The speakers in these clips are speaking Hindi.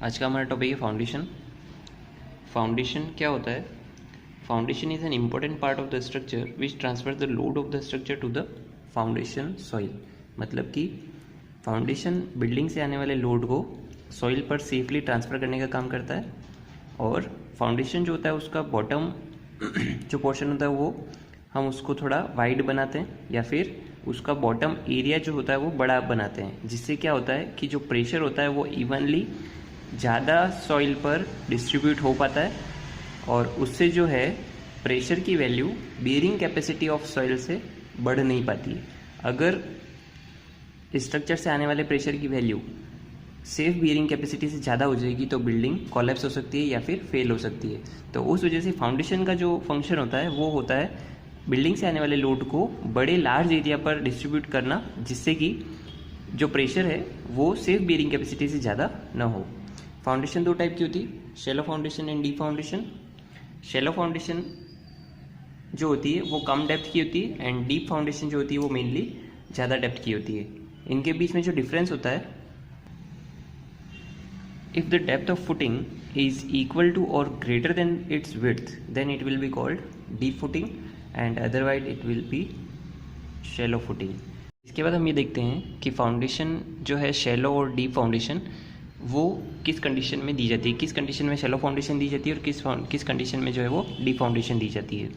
आज का हमारा टॉपिक है फाउंडेशन। फाउंडेशन क्या होता है? Foundation is an important part of the structure which transfer the load of the structure to the foundation soil. मतलब कि फाउंडेशन बिल्डिंग से आने वाले लोड को सॉइल पर सेफली ट्रांसफ़र करने का काम करता है। और फाउंडेशन जो होता है उसका बॉटम जो पोर्शन होता है वो हम उसको थोड़ा वाइड बनाते हैं या फिर उसका बॉटम एरिया जो होता है वो बड़ा बनाते हैं, जिससे क्या होता है कि जो प्रेशर होता है वो इवनली ज़्यादा सॉइल पर डिस्ट्रीब्यूट हो पाता है और उससे जो है प्रेशर की value bearing capacity of soil से बढ़ नहीं पाती है। अगर स्ट्रक्चर से आने वाले प्रेशर की वैल्यू सेफ बियरिंग कैपेसिटी से ज़्यादा हो जाएगी तो बिल्डिंग कोलैप्स हो सकती है या फिर फेल हो सकती है। तो उस वजह से फाउंडेशन का जो फंक्शन होता है वो होता है बिल्डिंग से आने वाले लोड को बड़े लार्ज एरिया पर डिस्ट्रीब्यूट करना, जिससे कि जो प्रेशर है वो सेफ बियरिंग कैपेसिटी से ज़्यादा ना हो। फाउंडेशन दो टाइप की होती है, shallow foundation and deep foundation. Shallow foundation जो होती है वो कम डेप्थ की होती है एंड डीप फाउंडेशन जो होती है वो मेनली ज़्यादा डेप्थ की होती है। इनके बीच में जो डिफरेंस होता है, if the depth of footing is equal to or greater than its width, then it will be called deep footing and otherwise it will be shallow footing। इसके बाद हम ये देखते हैं कि फाउंडेशन जो है शैलो और डीप फाउंडेशन वो किस कंडीशन में दी जाती है, किस कंडीशन में शैलो फाउंडेशन दी जाती है और किस कंडीशन में जो है वो डीप फाउंडेशन दी जाती है।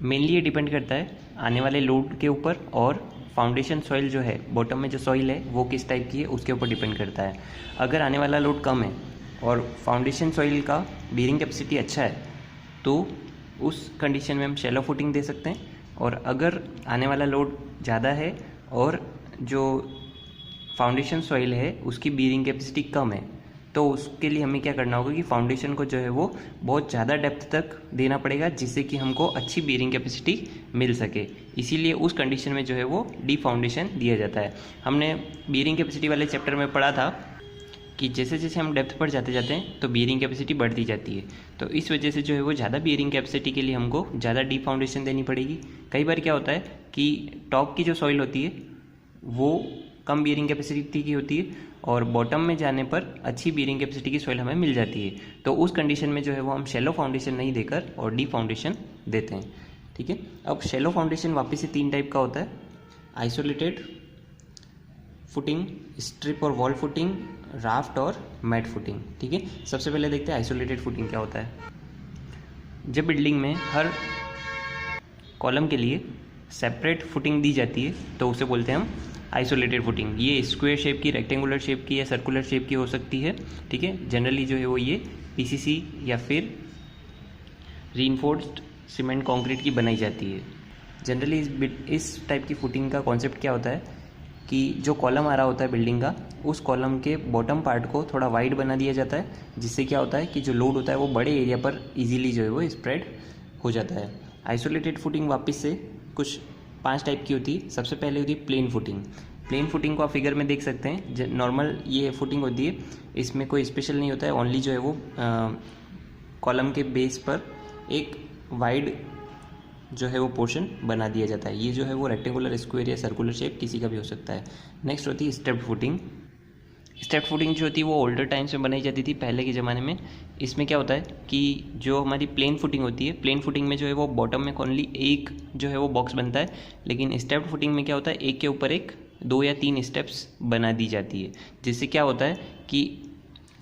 मेनली ये डिपेंड करता है आने वाले लोड के ऊपर और फाउंडेशन सॉइल जो है बॉटम में जो सॉइल है वो किस टाइप की है उसके ऊपर डिपेंड करता है। अगर आने वाला लोड कम है और फाउंडेशन सॉइल का बियरिंग कैपेसिटी अच्छा है तो उस कंडीशन में हम शैलो फुटिंग दे सकते हैं। और अगर आने वाला लोड ज़्यादा है और जो फाउंडेशन सॉइल है उसकी बियरिंग कैपेसिटी कम है तो उसके लिए हमें क्या करना होगा कि फाउंडेशन को जो है वो बहुत ज़्यादा डेप्थ तक देना पड़ेगा, जिससे कि हमको अच्छी बियरिंग कैपेसिटी मिल सके। इसीलिए उस कंडीशन में जो है वो डीप फाउंडेशन दिया जाता है। हमने बियरिंग कैपेसिटी वाले चैप्टर में पढ़ा था कि जैसे जैसे हम डेप्थ पर जाते जाते हैं तो बियरिंग कैपेसिटी बढ़ती जाती है। तो इस वजह से जो है वो ज़्यादा बियरिंग कैपेसिटी के लिए हमको ज़्यादा डीप फाउंडेशन देनी पड़ेगी। कई बार क्या होता है कि टॉप की जो सॉइल होती है वो कम बियरिंग कैपेसिटी की होती है और बॉटम में जाने पर अच्छी बियरिंग कैपेसिटी की सॉइल हमें मिल जाती है। तो उस कंडीशन में जो है वो हम शैलो फाउंडेशन नहीं देकर और डीप फाउंडेशन देते हैं। ठीक है, अब शैलो फाउंडेशन वापस से तीन टाइप का होता है, आइसोलेटेड फुटिंग, स्ट्रिप और वॉल फुटिंग, राफ्ट और मैट फुटिंग। ठीक है, सबसे पहले देखते हैं आइसोलेटेड फुटिंग क्या होता है। जब बिल्डिंग में हर कॉलम के लिए सेपरेट फुटिंग दी जाती है तो उसे बोलते हैं हम आइसोलेटेड फुटिंग। ये स्क्वायर शेप की, रेक्टेंगुलर शेप की या सर्कुलर शेप की हो सकती है। ठीक है, जनरली जो है वो ये पीसीसी या फिर रीइंफोर्स्ड सीमेंट कंक्रीट की बनाई जाती है। जनरली इस टाइप की फुटिंग का कॉन्सेप्ट क्या होता है कि जो कॉलम आ रहा होता है बिल्डिंग का, उस कॉलम के बॉटम पार्ट को थोड़ा वाइड बना दिया जाता है, जिससे क्या होता है कि जो लोड होता है वो बड़े एरिया पर ईजिली जो है वो स्प्रेड हो जाता है। आइसोलेटेड फुटिंग वापस से कुछ 5 टाइप की होती है। सबसे पहले होती है प्लेन फुटिंग। प्लेन फुटिंग को आप फिगर में देख सकते हैं, नॉर्मल ये फुटिंग होती है, इसमें कोई स्पेशल नहीं होता है, ओनली जो है वो कॉलम के बेस पर एक वाइड जो है वो पोर्शन बना दिया जाता है। ये जो है वो रेक्टेंगुलर, स्क्वायर या सर्कुलर शेप किसी का भी हो सकता है। नेक्स्ट होती है स्टेप्ड फुटिंग। स्टेप फुटिंग जो होती है वो ओल्डर टाइम्स में बनाई जाती थी, पहले के ज़माने में। इसमें क्या होता है कि जो हमारी प्लेन फुटिंग होती है, प्लेन फुटिंग में जो है वो बॉटम में ओनली एक जो है वो बॉक्स बनता है, लेकिन स्टेप फुटिंग में क्या होता है एक के ऊपर एक 2 या 3 स्टेप्स बना दी जाती है, जिससे क्या होता है कि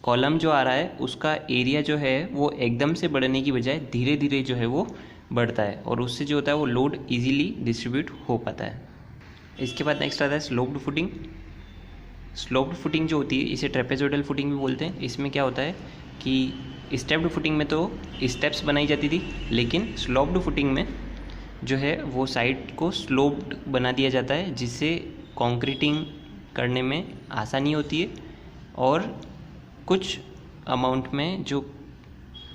कॉलम जो आ रहा है उसका एरिया जो है वो एकदम से बढ़ने की बजाय धीरे धीरे जो है वो बढ़ता है और उससे जो होता है वो लोड ईजिली डिस्ट्रीब्यूट हो पाता है। इसके बाद नेक्स्ट आता है स्लोप्ड फुटिंग। स्लोप्ड फुटिंग जो होती है इसे ट्रेपेजोइडल फुटिंग भी बोलते हैं। इसमें क्या होता है कि स्टेप्ड फुटिंग में तो स्टेप्स बनाई जाती थी, लेकिन स्लोप्ड फुटिंग में जो है वो साइड को स्लोप्ड बना दिया जाता है, जिससे कंक्रीटिंग करने में आसानी होती है और कुछ अमाउंट में जो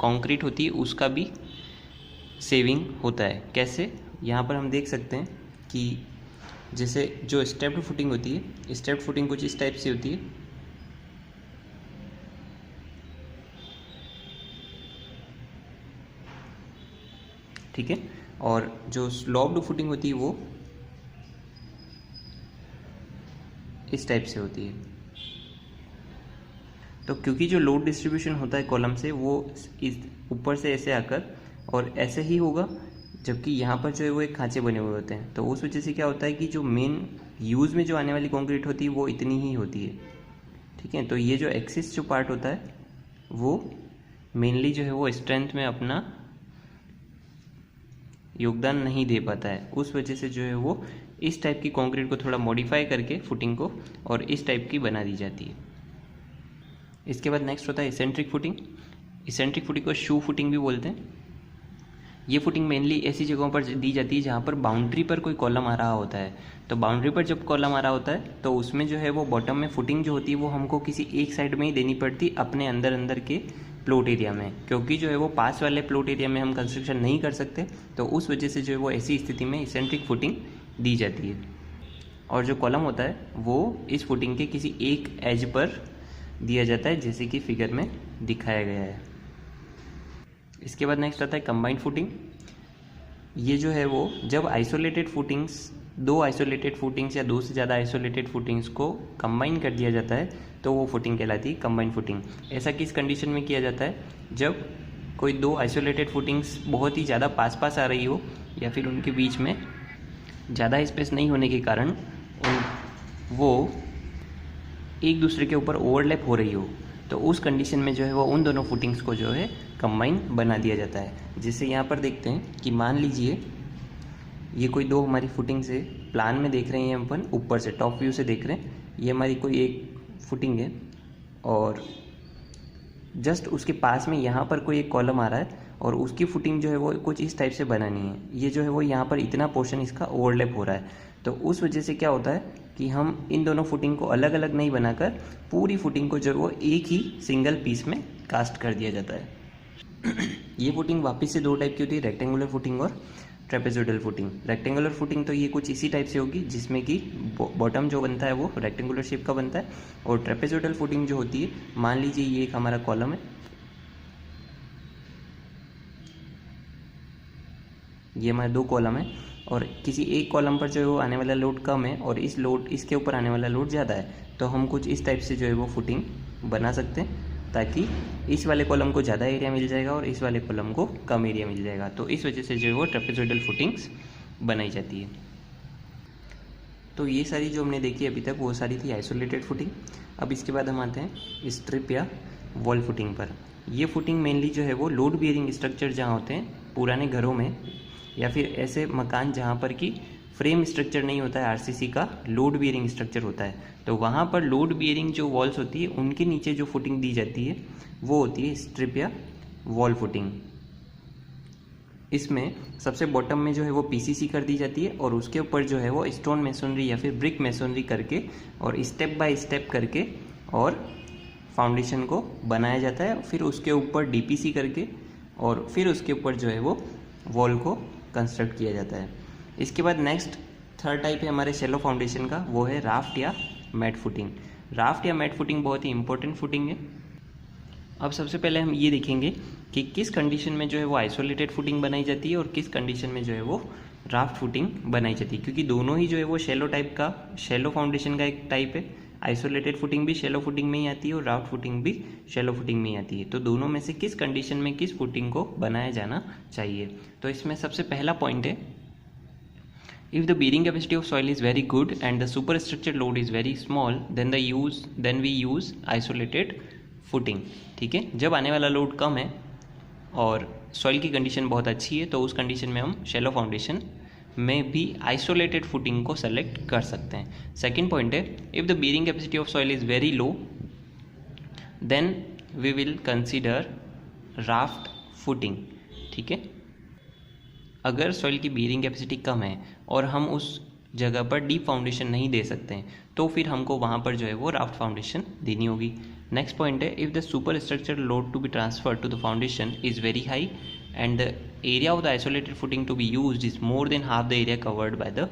कंक्रीट होती है उसका भी सेविंग होता है। कैसे, यहाँ पर हम देख सकते हैं कि जैसे जो स्टेप्ड फुटिंग होती है, स्टेप्ड फुटिंग कुछ इस टाइप से होती है। ठीक है, और जो स्लोप्ड फुटिंग होती है वो इस टाइप से होती है। तो क्योंकि जो लोड डिस्ट्रीब्यूशन होता है कॉलम से वो इस ऊपर से ऐसे आकर और ऐसे ही होगा, जबकि यहाँ पर जो है वो एक खांचे बने हुए होते हैं। तो उस वजह से क्या होता है कि जो मेन यूज़ में जो आने वाली कंक्रीट होती है वो इतनी ही होती है, ठीक है। तो ये जो एक्सिस जो पार्ट होता है वो मेनली जो है वो स्ट्रेंथ में अपना योगदान नहीं दे पाता है। उस वजह से जो है वो इस टाइप की कंक्रीट को थोड़ा मॉडिफाई करके फुटिंग को और इस टाइप की बना दी जाती है। इसके बाद नेक्स्ट होता है इसेंट्रिक फुटिंग। इसेंट्रिक फुटिंग को शू फुटिंग भी बोलते हैं। ये फुटिंग मेनली ऐसी जगहों पर दी जाती है जहाँ पर बाउंड्री पर कोई कॉलम आ रहा होता है। तो बाउंड्री पर जब कॉलम आ रहा होता है तो उसमें जो है वो बॉटम में फुटिंग जो होती है वो हमको किसी एक साइड में ही देनी पड़ती अपने अंदर के प्लॉट एरिया में, क्योंकि जो है वो पास वाले प्लॉट एरिया में हम कंस्ट्रक्शन नहीं कर सकते। तो उस वजह से जो है वो ऐसी स्थिति में इसेंट्रिक फुटिंग दी जाती है। और जो कॉलम होता है वो इस फुटिंग के किसी एक एज पर दिया जाता है, जैसे कि फिगर में दिखाया गया है। इसके बाद नेक्स्ट आता है कंबाइंड फुटिंग। ये जो है वो जब आइसोलेटेड फुटिंग्स, दो आइसोलेटेड फुटिंग्स या दो से ज़्यादा आइसोलेटेड फुटिंग्स को कंबाइन कर दिया जाता है तो वो फुटिंग कहलाती है कंबाइंड फुटिंग। ऐसा किस कंडीशन में किया जाता है? जब कोई दो आइसोलेटेड फुटिंग्स बहुत ही ज़्यादा पास पास आ रही हो या फिर उनके बीच में ज़्यादा स्पेस नहीं होने के कारण वो एक दूसरे के ऊपर ओवरलैप हो रही हो, तो उस कंडीशन में जो है वो उन दोनों फुटिंग्स को जो है कंबाइन बना दिया जाता है। जिससे यहाँ पर देखते हैं कि मान लीजिए ये कोई दो हमारी फुटिंग से प्लान में देख रहे हैं, अपन ऊपर से टॉप व्यू से देख रहे हैं, ये हमारी कोई एक फुटिंग है और जस्ट उसके पास में यहाँ पर कोई एक कॉलम आ रहा है और उसकी फुटिंग जो है वो कुछ इस टाइप से बनानी है। ये जो है वो यहाँ पर इतना पोर्शन इसका ओवरलैप हो रहा है। तो उस वजह से क्या होता है कि हम इन दोनों फुटिंग को अलग अलग नहीं बनाकर पूरी फुटिंग को जो है वो एक ही सिंगल पीस में कास्ट कर दिया जाता है। ये फुटिंग वापस से दो टाइप की होती है, रेक्टेंगुलर फुटिंग और ट्रेपेजोइडल फुटिंग। रेक्टेंगुलर फुटिंग तो ये कुछ इसी टाइप से होगी जिसमें कि बॉटम जो बनता है वो रेक्टेंगुलर शेप का बनता है। और ट्रेपेजोइडल फुटिंग जो होती है, मान लीजिए ये एक हमारा कॉलम है, ये हमारे दो कॉलम है और किसी एक कॉलम पर जो है वो आने वाला लोड कम है और इसके ऊपर आने वाला लोड ज़्यादा है, तो हम कुछ इस टाइप से जो है वो फुटिंग बना सकते हैं ताकि इस वाले कॉलम को ज़्यादा एरिया मिल जाएगा और इस वाले कॉलम को कम एरिया मिल जाएगा। तो इस वजह से जो है वो ट्रेपेजोइडल फुटिंग्स बनाई जाती है। तो ये सारी जो हमने देखी अभी तक वो सारी थी आइसोलेटेड फुटिंग। अब इसके बाद हम आते हैं स्ट्रिप या वॉल फुटिंग पर। ये फुटिंग मेनली जो है वो लोड बियरिंग स्ट्रक्चर जहाँ होते हैं पुराने घरों में या फिर ऐसे मकान जहाँ पर कि फ्रेम स्ट्रक्चर नहीं होता है, आरसीसी का लोड बियरिंग स्ट्रक्चर होता है, तो वहाँ पर लोड बियरिंग जो वॉल्स होती है उनके नीचे जो फुटिंग दी जाती है वो होती है स्ट्रिप या वॉल फुटिंग। इसमें सबसे बॉटम में जो है वो पीसीसी कर दी जाती है और उसके ऊपर जो है वो स्टोन मेसोनरी या फिर ब्रिक मेसोनरी करके और स्टेप बाय स्टेप करके और फाउंडेशन को बनाया जाता है। फिर उसके ऊपर डीपीसी करके और फिर उसके ऊपर जो है वो वॉल को कंस्ट्रक्ट किया जाता है। इसके बाद नेक्स्ट थर्ड टाइप है हमारे शैलो फाउंडेशन का, वो है राफ्ट या मैट फुटिंग। राफ्ट या मैट फुटिंग बहुत ही इंपॉर्टेंट फुटिंग है। अब सबसे पहले हम ये देखेंगे कि किस कंडीशन में जो है वो आइसोलेटेड फुटिंग बनाई जाती है और किस कंडीशन में जो है वो राफ्ट फुटिंग बनाई जाती है, क्योंकि दोनों ही जो है वो शैलो टाइप का, शैलो फाउंडेशन का एक टाइप है। आइसोलेटेड फुटिंग भी शैलो फुटिंग में ही आती है और राफ्ट फुटिंग भी शैलो फुटिंग में ही आती है। तो दोनों में से किस कंडीशन में किस फुटिंग को बनाया जाना चाहिए। तो इसमें सबसे पहला पॉइंट है, if the bearing capacity of soil is very good and the superstructure load is very small, then we use isolated footing। ठीक है, जब आने वाला लोड कम है और सॉइल की कंडीशन बहुत अच्छी है तो उस कंडीशन में हम शैलो फाउंडेशन में भी आइसोलेटेड फुटिंग को सेलेक्ट कर सकते हैं। सेकेंड पॉइंट है, if the bearing capacity of soil is very low, then we will consider raft footing। ठीक है, अगर सॉइल की बीयरिंग कैपेसिटी कम है और हम उस जगह पर डीप फाउंडेशन नहीं दे सकते हैं तो फिर हमको वहाँ पर जो है वो राफ्ट फाउंडेशन देनी होगी। नेक्स्ट पॉइंट है, if the super structure load to be transfer to the foundation is very high and the area of the isolated footing to be used is more than half the area covered by the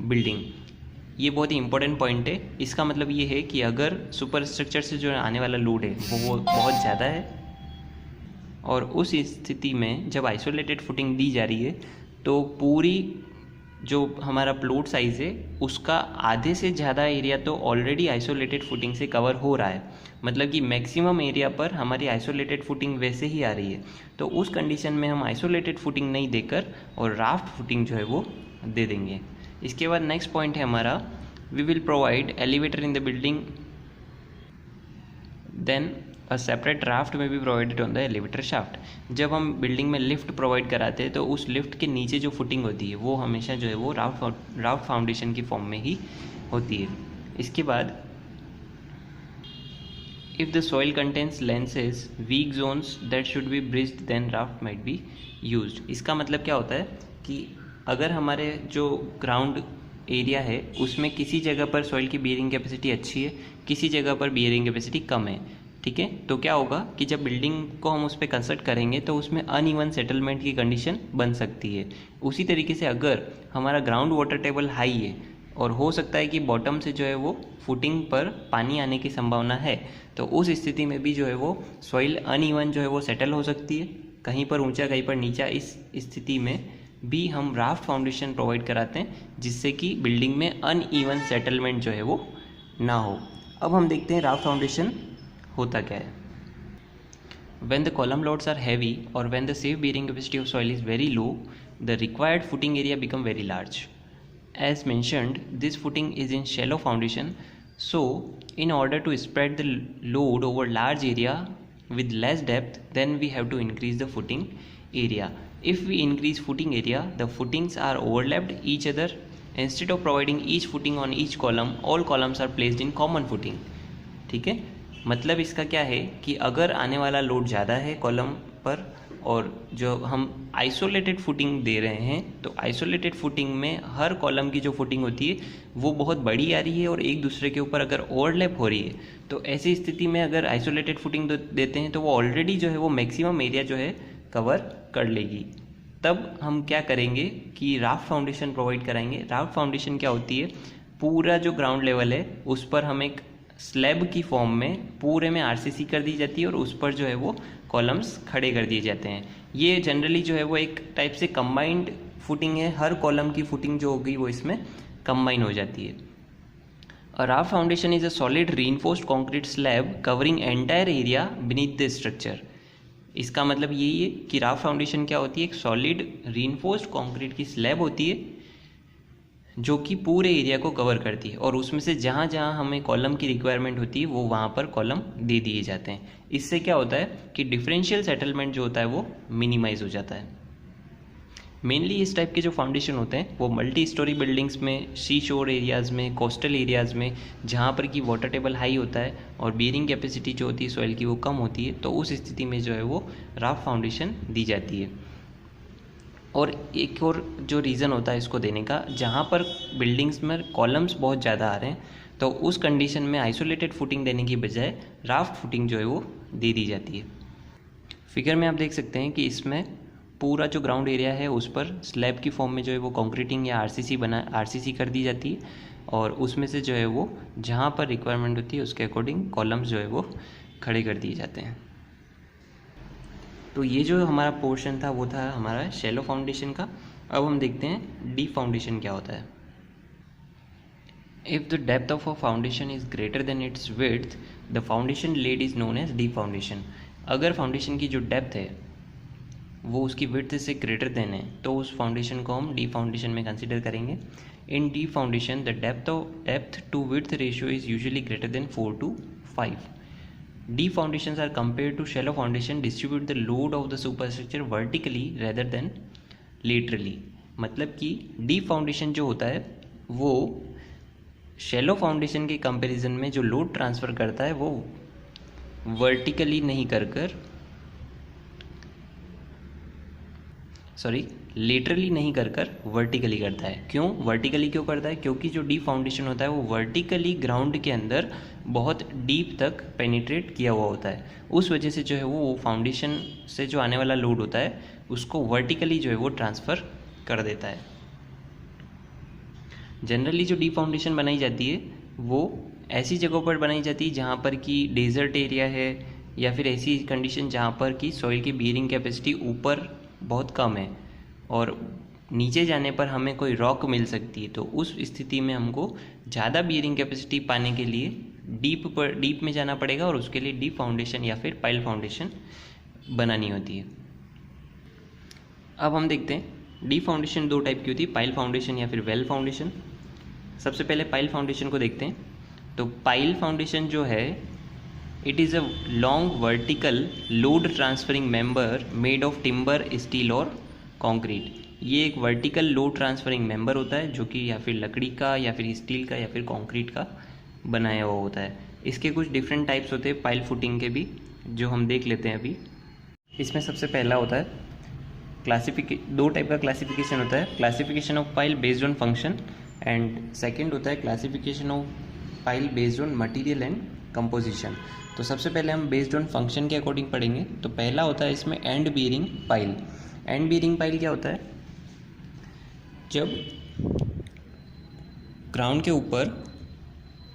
building. ये बहुत ही इंपॉर्टेंट पॉइंट है। इसका मतलब ये है कि अगर सुपर स्ट्रक्चर से जो आने वाला लोड है वो बहुत ज़्यादा है और उस स्थिति में जब आइसोलेटेड फुटिंग दी जा रही है तो पूरी जो हमारा प्लॉट साइज़ है उसका आधे से ज़्यादा एरिया तो ऑलरेडी आइसोलेटेड फुटिंग से कवर हो रहा है, मतलब कि मैक्सिमम एरिया पर हमारी आइसोलेटेड फुटिंग वैसे ही आ रही है। तो उस कंडीशन में हम आइसोलेटेड फुटिंग नहीं देकर और राफ्ट फुटिंग जो है वो दे देंगे। इसके बाद नेक्स्ट पॉइंट है हमारा, we will provide elevator in the building, then a separate raft में भी provided on the elevator shaft. जब हम बिल्डिंग में लिफ्ट प्रोवाइड कराते हैं तो उस लिफ्ट के नीचे जो फुटिंग होती है वो हमेशा जो है वो राफ्ट फाउंडेशन की फॉर्म में ही होती है। इसके बाद if the soil contains lenses weak zones that should be bridged then raft might be used. इसका मतलब क्या होता है कि अगर हमारे जो ग्राउंड एरिया है उसमें किसी जगह पर सॉइल की बियरिंग कैपेसिटी अच्छी है, किसी जगह पर बियरिंग कैपेसिटी कम है, ठीक है, तो क्या होगा कि जब बिल्डिंग को हम उस पर कंस्ट्रक्ट करेंगे तो उसमें अनइवन सेटलमेंट की कंडीशन बन सकती है। उसी तरीके से अगर हमारा ग्राउंड वाटर टेबल हाई है और हो सकता है कि बॉटम से जो है वो फुटिंग पर पानी आने की संभावना है, तो उस स्थिति में भी जो है वो सॉइल अनइवन जो है वो सेटल हो सकती है, कहीं पर ऊंचा कहीं पर नीचा। इस स्थिति में भी हम राफ्ट फाउंडेशन प्रोवाइड कराते हैं जिससे कि बिल्डिंग में अनइवन सेटलमेंट जो है वो ना हो। अब हम देखते हैं राफ्ट फाउंडेशन होता क्या है। When the column loads are heavy or when the safe bearing capacity of soil is very low, the required footing area become very large. As mentioned, this footing is in shallow foundation, so in order to spread the load over large area with less depth, then we have to increase the footing area. If we increase footing area, the footings are overlapped each other. Instead of providing each footing on each column, all columns are placed in common footing. ठीक है, मतलब इसका क्या है कि अगर आने वाला लोड ज़्यादा है कॉलम पर और जो हम आइसोलेटेड फुटिंग दे रहे हैं, तो आइसोलेटेड फुटिंग में हर कॉलम की जो फुटिंग होती है वो बहुत बड़ी आ रही है और एक दूसरे के ऊपर अगर ओवरलैप हो रही है, तो ऐसी स्थिति में अगर आइसोलेटेड फुटिंग देते हैं तो वो ऑलरेडी जो है वो मैक्सिमम एरिया जो है कवर कर लेगी। तब हम क्या करेंगे कि राफ्ट फाउंडेशन प्रोवाइड कराएंगे। राफ्ट फाउंडेशन क्या होती है, पूरा जो ग्राउंड लेवल है उस पर हम एक स्लैब की फॉर्म में पूरे में आरसीसी कर दी जाती है और उस पर जो है वो कॉलम्स खड़े कर दिए जाते हैं। ये जनरली जो है वो एक टाइप से कंबाइंड फुटिंग है, हर कॉलम की फुटिंग जो होगी वो इसमें कंबाइन हो जाती है। A raft foundation is a solid reinforced concrete slab covering entire area beneath the structure. इसका मतलब यही है कि राफ्ट फाउंडेशन क्या होती है, एक सॉलिड रीइंफोर्स्ड कंक्रीट की स्लैब होती है जो कि पूरे एरिया को कवर करती है और उसमें से जहाँ जहाँ हमें कॉलम की रिक्वायरमेंट होती है वो वहाँ पर कॉलम दे दिए जाते हैं। इससे क्या होता है कि डिफरेंशियल सेटलमेंट जो होता है वो मिनिमाइज हो जाता है। मेनली इस टाइप के जो फाउंडेशन होते हैं वो मल्टी स्टोरी बिल्डिंग्स में, सी शोर एरियाज़ में, कोस्टल एरियाज़ में जहाँ पर कि वाटर टेबल हाई होता है और बियरिंग कैपेसिटी जो होती है सॉइल की वो कम होती है, तो उस स्थिति में जो है वो राफ्ट फाउंडेशन दी जाती है। और एक और जो रीज़न होता है इसको देने का, जहाँ पर बिल्डिंग्स में कॉलम्स बहुत ज़्यादा आ रहे हैं तो उस कंडीशन में आइसोलेटेड फुटिंग देने की बजाय राफ्ट फुटिंग जो है वो दे दी जाती है। फिगर में आप देख सकते हैं कि इसमें पूरा जो ग्राउंड एरिया है उस पर स्लैब की फॉर्म में जो है वो कंक्रीटिंग या आरसीसी कर दी जाती है और उसमें से जो है वो जहाँ पर रिक्वायरमेंट होती है उसके अकॉर्डिंग कॉलम्स जो है वो खड़े कर दिए जाते हैं। तो ये जो हमारा पोर्शन था वो था हमारा शैलो फाउंडेशन का। अब हम देखते हैं डीप फाउंडेशन क्या होता है। If the depth of a foundation is greater than its width, the foundation laid is known as deep foundation. अगर फाउंडेशन की जो डेप्थ है वो उसकी विड्थ से ग्रेटर देन है तो उस फाउंडेशन को हम डीप फाउंडेशन में कंसिडर करेंगे। In deep foundation the depth to width ratio is usually greater than 4 to 5. Deep foundations are compared to shallow foundation distribute the load of the superstructure vertically rather than laterally। मतलब कि डीप फाउंडेशन जो होता है वो शैलो फाउंडेशन के कंपैरिजन में जो लोड ट्रांसफ़र करता है वो वर्टिकली नहीं लेटरली नहीं कर वर्टिकली करता है। क्यों वर्टिकली क्यों करता है? क्योंकि जो डीप फाउंडेशन होता है वो वर्टिकली ग्राउंड के अंदर बहुत डीप तक पेनिट्रेट किया हुआ होता है। उस वजह से जो है वो फाउंडेशन से जो आने वाला लोड होता है उसको वर्टिकली जो है वो ट्रांसफ़र कर देता है। जनरली जो डीप फाउंडेशन बनाई जाती है वो ऐसी जगहों पर बनाई जाती है जहाँ पर कि डेजर्ट एरिया है या फिर ऐसी कंडीशन जहाँ पर कि सॉइल की बियरिंग कैपेसिटी ऊपर बहुत कम है और नीचे जाने पर हमें कोई रॉक मिल सकती है, तो उस स्थिति में हमको ज़्यादा बियरिंग कैपेसिटी पाने के लिए डीप में जाना पड़ेगा और उसके लिए डीप फाउंडेशन या फिर पाइल फाउंडेशन बनानी होती है। अब हम देखते हैं डीप फाउंडेशन दो टाइप की होती है, पाइल फाउंडेशन या फिर वेल फाउंडेशन। सबसे पहले पाइल फाउंडेशन को देखते हैं। तो पाइल फाउंडेशन जो है, it is a long vertical load transferring member made of timber, steel और कंक्रीट। ये एक वर्टिकल लोड ट्रांसफरिंग मेंबर होता है जो कि या फिर लकड़ी का या फिर स्टील का या फिर कंक्रीट का बनाया हुआ होता है। इसके कुछ डिफरेंट टाइप्स होते हैं पाइल फुटिंग के भी, जो हम देख लेते हैं अभी। इसमें सबसे पहला होता है दो टाइप का क्लासिफिकेशन होता है, classification of pile based on function, and second होता है classification of pile based on material and composition. तो सबसे पहले हम बेस्ड ऑन फंक्शन के अकॉर्डिंग पढ़ेंगे। तो पहला होता है इसमें and bearing pile. And bearing pile क्या होता है? जब ग्राउंड के ऊपर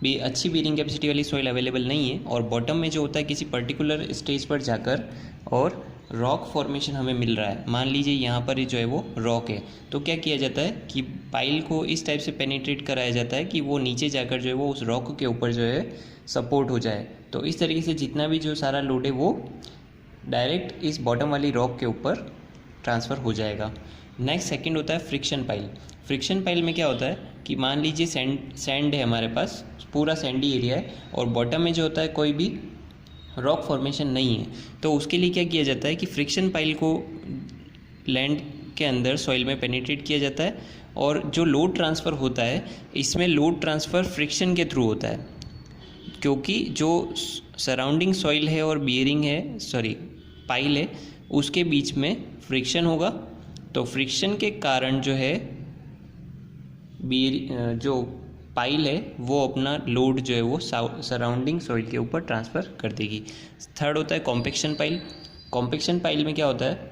भी अच्छी बियरिंग कैपेसिटी वाली सॉइल अवेलेबल नहीं है और बॉटम में जो होता है किसी पर्टिकुलर स्टेज पर जाकर और रॉक फॉर्मेशन हमें मिल रहा है, मान लीजिए यहाँ पर जो है वो रॉक है, तो क्या किया जाता है कि पाइल को इस टाइप से पेनिट्रेट कराया जाता है कि वो नीचे जाकर जो है वो उस रॉक के ऊपर जो है सपोर्ट हो जाए। तो इस तरीके से जितना भी जो सारा लोड है वो डायरेक्ट इस बॉटम वाली रॉक के ऊपर ट्रांसफ़र हो जाएगा। नेक्स्ट सेकंड होता है फ्रिक्शन पाइल। फ्रिक्शन पाइल में क्या होता है कि मान लीजिए सैंड है हमारे पास, पूरा सैंडी एरिया है और बॉटम में जो होता है कोई भी रॉक फॉर्मेशन नहीं है, तो उसके लिए क्या किया जाता है कि फ्रिक्शन पाइल को लैंड के अंदर सॉइल में पेनिट्रेट किया जाता है और जो लोड ट्रांसफ़र होता है इसमें लोड ट्रांसफ़र फ्रिक्शन के थ्रू होता है, क्योंकि जो सराउंडिंग सॉइल है और पाइल है उसके बीच में फ्रिक्शन होगा। तो फ्रिक्शन के कारण जो है जो पाइल है वो अपना लोड जो है वो सराउंडिंग सॉइल के ऊपर ट्रांसफ़र कर देगी। थर्ड होता है कॉम्पेक्शन पाइल। कॉम्पेक्शन पाइल में क्या होता है,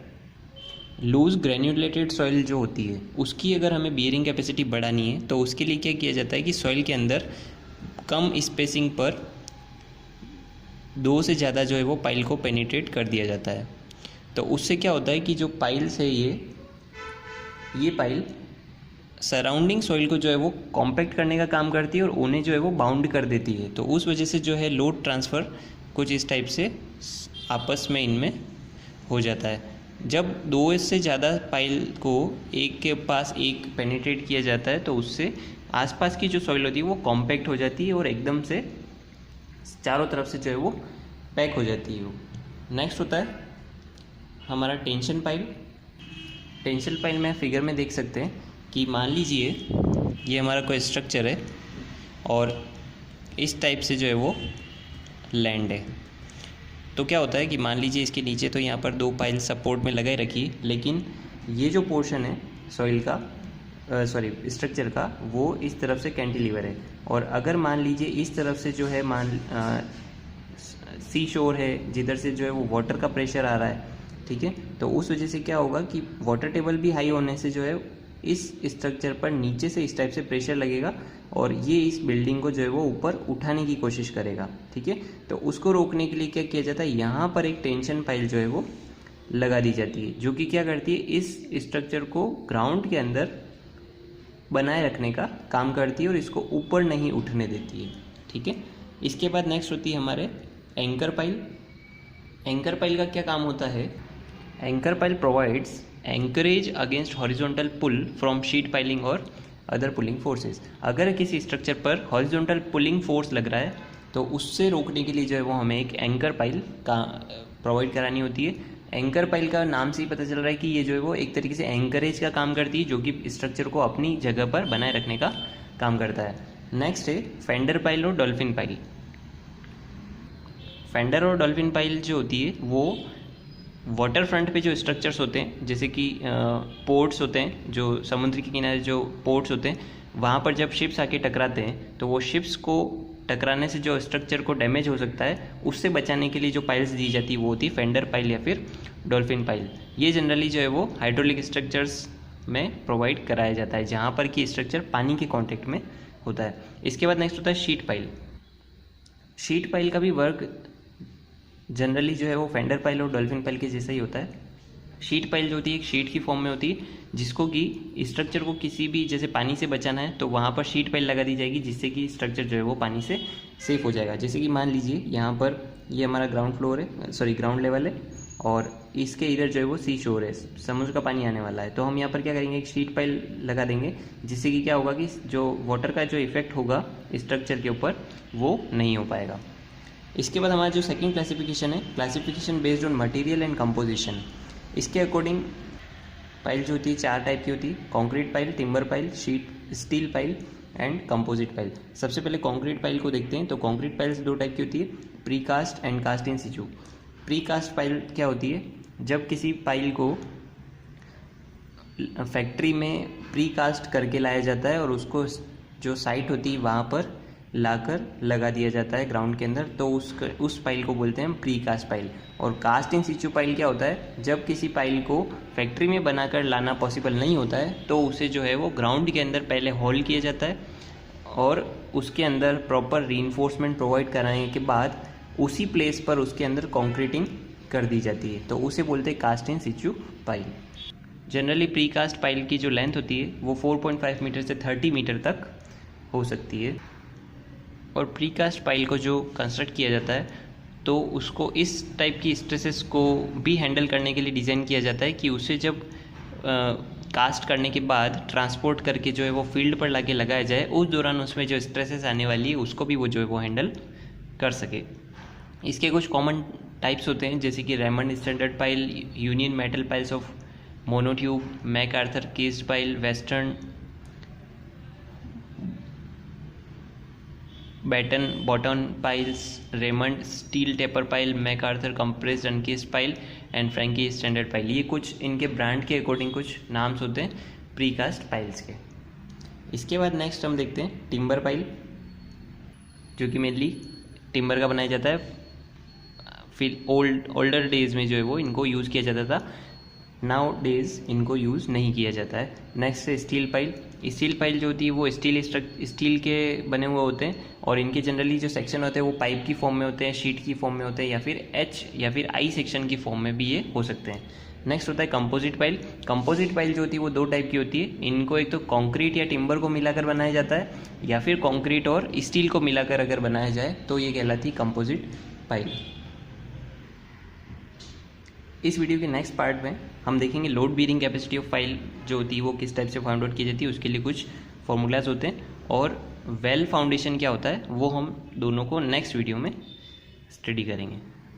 लूज ग्रेन्युलेटेड सॉइल जो होती है उसकी अगर हमें बियरिंग कैपेसिटी बढ़ानी है तो उसके लिए क्या किया जाता है कि सॉइल के अंदर कम स्पेसिंग पर दो से ज़्यादा जो है वो पाइल को पेनिट्रेट कर दिया जाता है। तो उससे क्या होता है कि जो पाइल्स है ये पाइल सराउंडिंग सॉइल को जो है वो कॉम्पैक्ट करने का काम करती है और उन्हें जो है वो बाउंड कर देती है। तो उस वजह से जो है लोड ट्रांसफ़र कुछ इस टाइप से आपस में इनमें हो जाता है। जब दो से ज़्यादा पाइल को एक के पास एक पेनिट्रेट किया जाता है तो उससे आसपास की जो सॉइल होती है वो कॉम्पैक्ट हो जाती है और एकदम से चारों तरफ से जो है वो पैक हो जाती है। नेक्स्ट होता है हमारा टेंशन पाइल। टेंशन पाइल में फिगर में देख सकते हैं कि मान लीजिए ये हमारा कोई स्ट्रक्चर है और इस टाइप से जो है वो लैंड है। तो क्या होता है कि मान लीजिए इसके नीचे तो यहाँ पर दो पाइल सपोर्ट में लगाए रखी, लेकिन ये जो पोर्शन है सॉइल का स्ट्रक्चर का वो इस तरफ से कैंटिलीवर है और अगर मान लीजिए इस तरफ से जो है सी शोर है जिधर से जो है वो वाटर का प्रेशर आ रहा है, ठीक है, तो उस वजह से क्या होगा कि वाटर टेबल भी हाई होने से जो है इस स्ट्रक्चर पर नीचे से इस टाइप से प्रेशर लगेगा और ये इस बिल्डिंग को जो है वो ऊपर उठाने की कोशिश करेगा, ठीक है। तो उसको रोकने के लिए क्या किया जाता है, यहाँ पर एक टेंशन पाइल जो है वो लगा दी जाती है, जो कि क्या करती है इस स्ट्रक्चर को ग्राउंड के अंदर बनाए रखने का काम करती है और इसको ऊपर नहीं उठने देती है, ठीक है। इसके बाद नेक्स्ट होती है हमारे एंकर पाइल। एंकर पाइल का क्या काम होता है, anchor pile provides anchorage against horizontal pull from sheet piling और अदर पुलिंग फोर्सेस। अगर किसी स्ट्रक्चर पर हॉरिजॉन्टल पुलिंग फोर्स लग रहा है तो उससे रोकने के लिए जो है वो हमें एक एंकर पाइल का प्रोवाइड करानी होती है। एंकर पाइल का नाम से ही पता चल रहा है कि ये जो है वो एक तरीके से एंकरेज का काम करती है, जो कि स्ट्रक्चर को अपनी जगह पर बनाए रखने का काम करता है। नेक्स्ट है फेंडर पाइल और डॉल्फिन पाइल। फेंडर और डॉल्फिन पाइल जो होती है वो वाटर फ्रंट पे जो स्ट्रक्चर्स होते हैं, जैसे कि पोर्ट्स होते हैं, जो समुद्र के किनारे जो पोर्ट्स होते हैं, वहाँ पर जब शिप्स आके टकराते हैं तो वो शिप्स को टकराने से जो स्ट्रक्चर को डैमेज हो सकता है उससे बचाने के लिए जो पाइल्स दी जाती है वो होती है फेंडर पाइल या फिर डॉल्फिन पाइल। ये जनरली जो है वो हाइड्रोलिक स्ट्रक्चर्स में प्रोवाइड कराया जाता है जहाँ पर कि स्ट्रक्चर पानी के कॉन्टेक्ट में होता है। इसके बाद नेक्स्ट होता है शीट पाइल। शीट पाइल का भी वर्क जनरली जो है वो फेंडर पाइल और डॉल्फिन पाइल के जैसा ही होता है। शीट पाइल जो होती है एक शीट की फॉर्म में होती है, जिसको कि स्ट्रक्चर को किसी भी जैसे पानी से बचाना है तो वहाँ पर शीट पाइल लगा दी जाएगी, जिससे कि स्ट्रक्चर जो है वो पानी से सेफ हो जाएगा। जैसे कि मान लीजिए यहाँ पर ये हमारा ग्राउंड फ्लोर है, सॉरी ग्राउंड लेवल है, और इसके इधर जो है वो सी शोर है, समुद्र का पानी आने वाला है। तो हम यहाँ पर क्या करेंगे, एक शीट पाइल लगा देंगे, जिससे कि क्या होगा कि जो वाटर का जो इफेक्ट होगा स्ट्रक्चर के ऊपर वो नहीं हो पाएगा। इसके बाद हमारा जो सेकंड क्लासिफिकेशन है, classification based on material and composition. इसके अकॉर्डिंग पाइल जो होती है 4 टाइप की होती है, concrete pile, timber pile, sheet steel pile and composite pile. सबसे पहले कंक्रीट पाइल को देखते हैं। तो कंक्रीट पाइल्स 2 टाइप की होती है, precast and cast in situ. Precast pile क्या होती है, जब किसी पाइल को फैक्ट्री में प्री कास्ट करके लाया जाता है और उसको जो साइट होती है वहाँ पर लाकर लगा दिया जाता है ग्राउंड के अंदर, तो उस पाइल को बोलते हैं हम प्री कास्ट पाइल। और कास्ट इन सिचू पाइल क्या होता है, जब किसी पाइल को फैक्ट्री में बनाकर लाना पॉसिबल नहीं होता है तो उसे जो है वो ग्राउंड के अंदर पहले होल किया जाता है और उसके अंदर प्रॉपर रीइंफोर्समेंट प्रोवाइड कराने के बाद उसी प्लेस पर उसके अंदर कॉन्क्रीटिंग कर दी जाती है, तो उसे बोलते हैं cast in situ pile. Generally precast pile की जो लेंथ होती है वो 4.5 मीटर से 30 मीटर तक हो सकती है। और प्री कास्ट पाइल को जो कंस्ट्रक्ट किया जाता है तो उसको इस टाइप की स्ट्रेसेस को भी हैंडल करने के लिए डिज़ाइन किया जाता है कि उसे जब कास्ट करने के बाद ट्रांसपोर्ट करके जो है वो फील्ड पर लाके लगाया जाए, उस दौरान उसमें जो स्ट्रेसेस आने वाली है उसको भी वो जो है वो हैंडल कर सके। इसके कुछ कॉमन टाइप्स होते हैं, जैसे कि Raymond standard pile, union metal piles of monotube, MacArthur cased pile, western button bottom piles, Raymond steel taper pile, MacArthur compressed uncased pile and Franki standard pile. ये कुछ इनके ब्रांड के अकॉर्डिंग कुछ नाम्स होते हैं प्री कास्ट पाइल्स के। इसके बाद नेक्स्ट हम देखते हैं टिम्बर पाइल, जो कि मेनली टिम्बर का बनाया जाता है। फिर ओल्डर डेज में जो है वो इनको यूज़ किया जाता था, नाउ डेज इनको यूज़ नहीं किया जाता है। नेक्स्ट है स्टील पाइल। स्टील पाइल जो होती है वो स्टील के बने हुए होते हैं और इनके जनरली जो सेक्शन होते हैं वो पाइप की फॉर्म में होते हैं, शीट की फॉर्म में होते हैं, या फिर एच या फिर आई सेक्शन की फॉर्म में भी ये हो सकते हैं। नेक्स्ट होता है कंपोजिट पाइल। कंपोजिट पाइल जो होती है वो 2 टाइप की होती है। इनको एक तो कंक्रीट या टिम्बर को मिलाकर बनाया जाता है, या फिर कंक्रीट और स्टील को मिलाकर अगर बनाया जाए तो ये कहलाती है कंपोजिट पाइल। इस वीडियो के नेक्स्ट पार्ट में हम देखेंगे load bearing capacity of pile जो होती है वो किस टाइप से फाइंड आउट की जाती है, उसके लिए कुछ फॉर्मूलाज होते हैं, और वेल फाउंडेशन क्या होता है वो हम दोनों को नेक्स्ट वीडियो में स्टडी करेंगे।